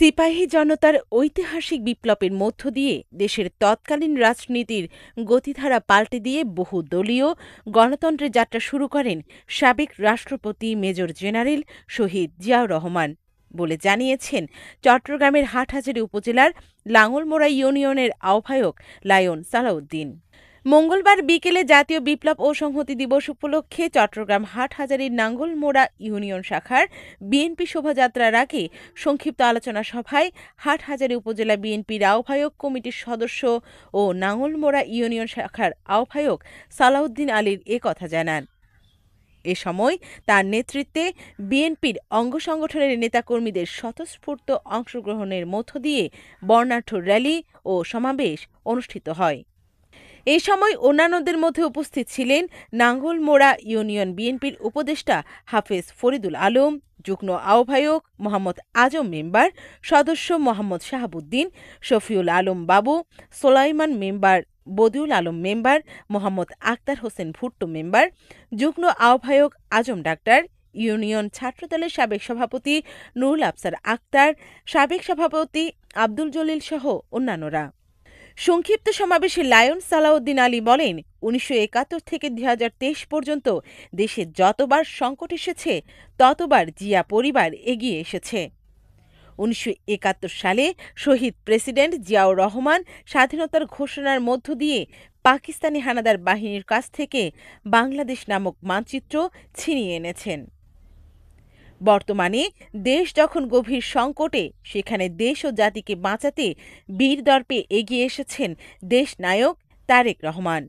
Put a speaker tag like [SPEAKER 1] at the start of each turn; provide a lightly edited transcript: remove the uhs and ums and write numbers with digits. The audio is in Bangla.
[SPEAKER 1] সিপাহী জনতার ঐতিহাসিক বিপ্লবের মধ্য দিয়ে দেশের তৎকালীন রাজনীতির গতিধারা পাল্টে দিয়ে বহুদলীয় গণতন্ত্রের যাত্রা শুরু করেন সাবেক রাষ্ট্রপতি মেজর জেনারেল শহীদ জিয়াউর রহমান বলে জানিয়েছেন চট্টগ্রামের হাটহাজারী উপজেলার লাঙলমোড়া ইউনিয়নের আহ্বায়ক লায়ন সালাউদ্দিন। মঙ্গলবার বিকেলে জাতীয় বিপ্লব ও সংহতি দিবস উপলক্ষে চট্টগ্রাম হাটহাজারীর নাঙ্গলমোড়া ইউনিয়ন শাখার বিএনপি শোভাযাত্রার আগে সংক্ষিপ্ত আলোচনা সভায় হাটহাজারী উপজেলা বিএনপির আহ্বায়ক কমিটির সদস্য ও নাঙ্গলমোড়া ইউনিয়ন শাখার আহ্বায়ক সালাউদ্দিন আলীর কথা জানান। এ সময় তার নেতৃত্বে বিএনপির অঙ্গ সংগঠনের নেতাকর্মীদের স্বতঃস্ফূর্ত অংশগ্রহণের মধ্য দিয়ে বর্ণাঢ্য র্যালি ও সমাবেশ অনুষ্ঠিত হয়। এ সময় অন্যান্যদের মধ্যে উপস্থিত ছিলেন নাঙ্গলমোড়া ইউনিয়ন বিএনপির উপদেষ্টা হাফেজ ফরিদুল আলম, যুগ্ম আহ্বায়ক মোহাম্মদ আজম মেম্বার, সদস্য Mohammad Shahabuddin, Shafiul Alam Babu, Solaiman member, Badiul Alam member, Mohammad Akhtar Hossain Bhutto member, যুগ্ম আহ্বায়ক আজম ডাক্তার, ইউনিয়ন ছাত্রদলের সাবেক সভাপতি নুরুল আফসার আক্তার, সাবেক সভাপতি আব্দুল জলিল সহ অন্যান্যরা। সংক্ষিপ্ত সমাবেশে লায়ন সালাউদ্দিন আলী বলেন, ১৯৭১ থেকে ২০২৩ পর্যন্ত দেশে যতবার সংকট এসেছে ততবার জিয়া পরিবার এগিয়ে এসেছে। ১৯৭১ সালে শহীদ প্রেসিডেন্ট জিয়াউর রহমান স্বাধীনতার ঘোষণার মধ্য দিয়ে পাকিস্তানি হানাদার বাহিনীর কাছ থেকে বাংলাদেশ নামক মানচিত্র ছিনিয়ে এনেছেন। বর্তমানে দেশ যখন গভীর সংকটে, সেখানে দেশ ও জাতিকে বাঁচাতে বীরদর্পে এগিয়ে এসেছেন দেশনায়ক তারেক রহমান।